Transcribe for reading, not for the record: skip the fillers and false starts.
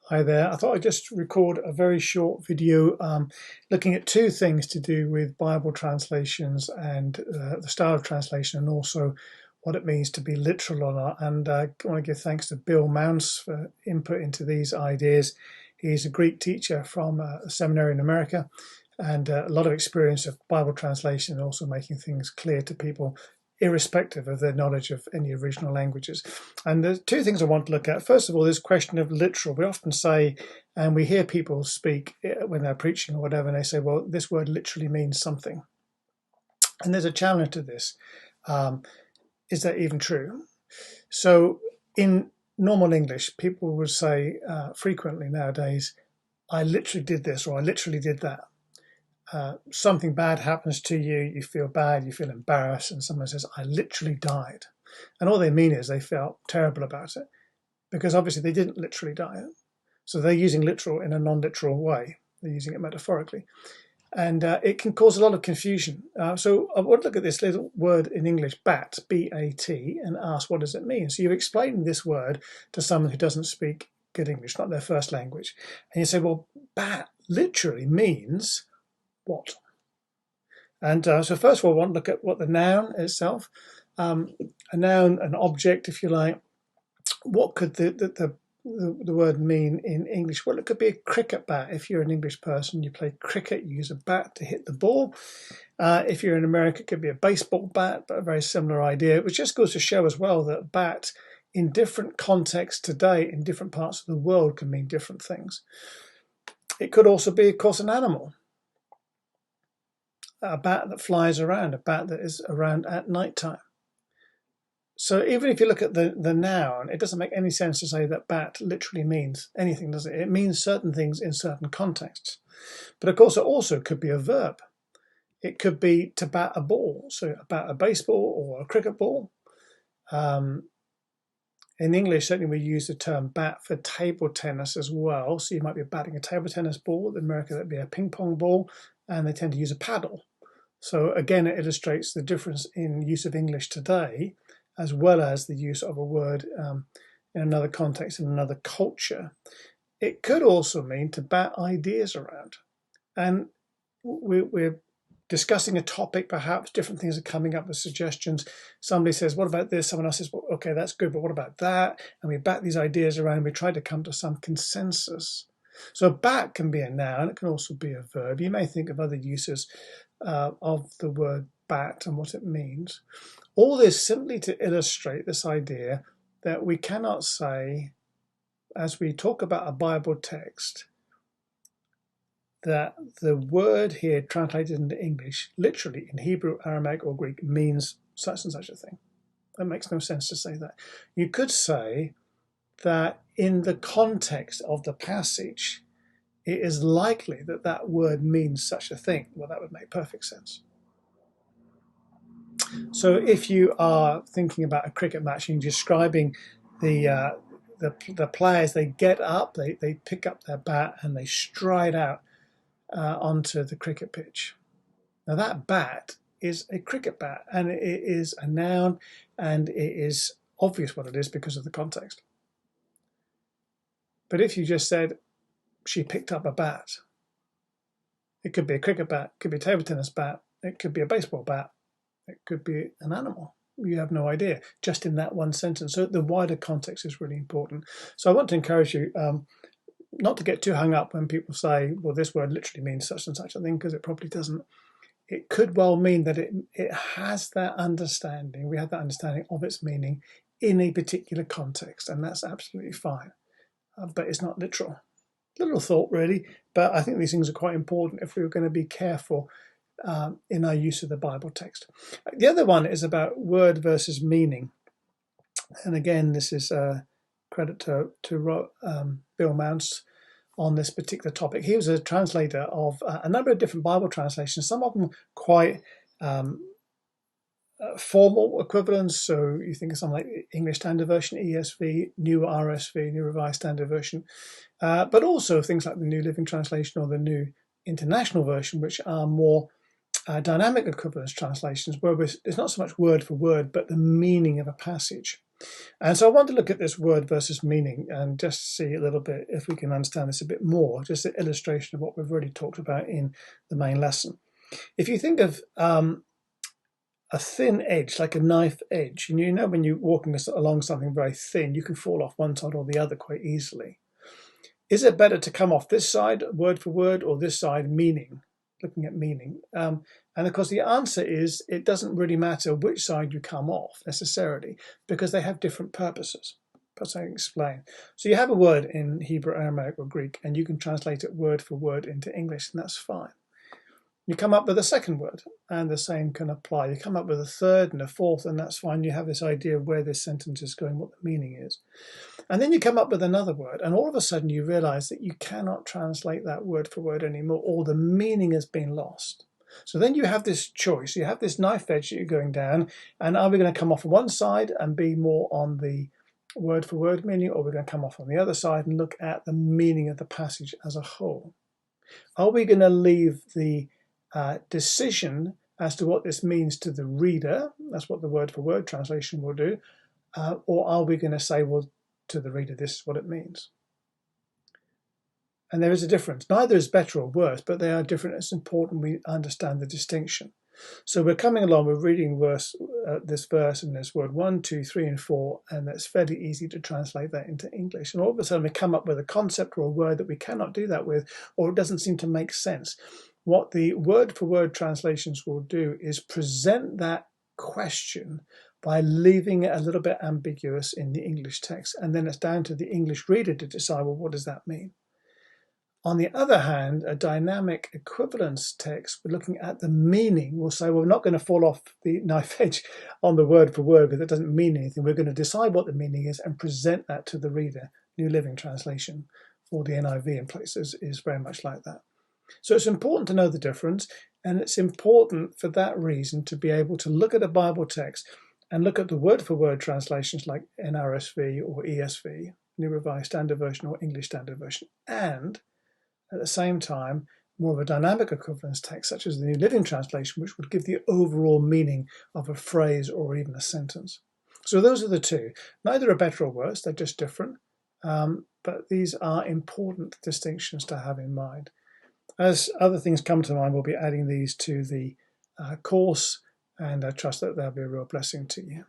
Hi there. I thought I'd just record a very short video looking at two things to do with Bible translations and the style of translation, and also what it means to be literal or not. And I want to give thanks to Bill Mounce for input into these ideas. He's a Greek teacher from a seminary in America, and a lot of experience of Bible translation and also making things clear to people irrespective of their knowledge of any original languages. And there's two things I want to look at. First of all, this question of literal. We often say, and we hear people speak when they're preaching or whatever, and they say, well, this word literally means something. And there's a challenge to this. Is that even true? So in normal English, people would say frequently nowadays, I literally did this, or I literally did that. Something bad happens to you, you feel bad, you feel embarrassed, and someone says, I literally died. And all they mean is they felt terrible about it, because obviously they didn't literally die. So they're using literal in a non-literal way. They're using it metaphorically. And it can cause a lot of confusion. So I would look at this little word in English, bat, B-A-T, and ask, what does it mean? So you're explaining this word to someone who doesn't speak good English, not their first language. And you say, well, bat literally means what? And so first of all, I want to look at what the noun itself, a noun, an object, if you like. What could the word mean in English? Well, it could be a cricket bat. If you're an English person, you play cricket, you use a bat to hit the ball. If you're in America, it could be a baseball bat, but a very similar idea, which just goes to show as well that bat in different contexts today, in different parts of the world, can mean different things. It could also be, of course, an animal. A bat that flies around, a bat that is around at night time. So even if you look at the noun, it doesn't make any sense to say that bat literally means anything, does it? It means certain things in certain contexts. But of course, it also could be a verb. It could be to bat a ball, so bat a baseball or a cricket ball. In English, certainly we use the term bat for table tennis as well. So you might be batting a table tennis ball. In America, that'd be a ping pong ball, and they tend to use a paddle. So again, it illustrates the difference in use of English today, as well as the use of a word in another context, in another culture. It could also mean to bat ideas around. And we're discussing a topic, perhaps different things are coming up with suggestions. Somebody says, what about this? Someone else says, well, okay, that's good, but what about that? And we bat these ideas around, and we try to come to some consensus. So bat can be a noun, it can also be a verb. You may think of other uses of the word bat and what it means. All this simply to illustrate this idea that we cannot say, as we talk about a Bible text, that the word here translated into English, literally in Hebrew, Aramaic, or Greek, means such and such a thing. That makes no sense to say that. You could say that in the context of the passage, it is likely that that word means such a thing. Well, that would make perfect sense. So if you are thinking about a cricket match and you're describing the players, they get up, they pick up their bat and they stride out onto the cricket pitch. Now that bat is a cricket bat, and it is a noun, and it is obvious what it is because of the context. But if you just said, she picked up a bat, it could be a cricket bat, it could be a table tennis bat, it could be a baseball bat, it could be an animal. You have no idea, just in that one sentence. So the wider context is really important. So I want to encourage you not to get too hung up when people say, well, this word literally means such and such a thing, because it probably doesn't. It could well mean that it has that understanding. We have that understanding of its meaning in a particular context, and that's absolutely fine. But it's not literal. Little thought, really, but I think these things are quite important if we're going to be careful in our use of the Bible text. The other one is about word versus meaning. And again, this is credit to Bill Mounce on this particular topic. He was a translator of a number of different Bible translations, some of them quite formal equivalents. So you think of something like English Standard Version, ESV, New RSV, New Revised Standard Version, but also things like the New Living Translation or the New International Version, which are more dynamic equivalence translations, where it's not so much word for word, but the meaning of a passage. And so I want to look at this word versus meaning and just see a little bit if we can understand this a bit more, just an illustration of what we've already talked about in the main lesson. If you think of a thin edge, like a knife edge, and you know when you're walking along something very thin, you can fall off one side or the other quite easily. Is it better to come off this side, word for word, or this side, meaning? Looking at meaning. And of course, the answer is it doesn't really matter which side you come off necessarily, because they have different purposes. Perhaps I can explain. So you have a word in Hebrew, Aramaic, or Greek, and you can translate it word for word into English, and that's fine. You come up with a second word, and the same can apply. You come up with a third and a fourth, and that's fine. You have this idea of where this sentence is going, what the meaning is. And then you come up with another word, and all of a sudden you realize that you cannot translate that word for word anymore, or the meaning has been lost. So then you have this choice. You have this knife edge that you're going down, and are we going to come off on one side and be more on the word for word meaning, or we're going to come off on the other side and look at the meaning of the passage as a whole? Are we going to leave the decision as to what this means to the reader? That's what the word for word translation will do. Or are we going to say, well, to the reader, this is what it means? And there is a difference. Neither is better or worse, but they are different. It's important we understand the distinction. So we're coming along, we're reading this verse and this word 1, 2, 3, and 4, and it's fairly easy to translate that into English. And all of a sudden we come up with a concept or a word that we cannot do that with, or it doesn't seem to make sense. What the word for word translations will do is present that question by leaving it a little bit ambiguous in the English text, and then it's down to the English reader to decide, well, what does that mean? On the other hand, a dynamic equivalence text, we're looking at the meaning. We'll say, well, we're not going to fall off the knife edge on the word for word because it doesn't mean anything. We're going to decide what the meaning is and present that to the reader. New Living Translation or the NIV in places is very much like that. So it's important to know the difference, and it's important for that reason to be able to look at a Bible text and look at the word for word translations like NRSV or ESV, New Revised Standard Version or English Standard Version, and at the same time, more of a dynamic equivalence text, such as the New Living Translation, which would give the overall meaning of a phrase or even a sentence. So those are the two. Neither are better or worse, they're just different. But these are important distinctions to have in mind. As other things come to mind, we'll be adding these to the course, and I trust that they'll be a real blessing to you.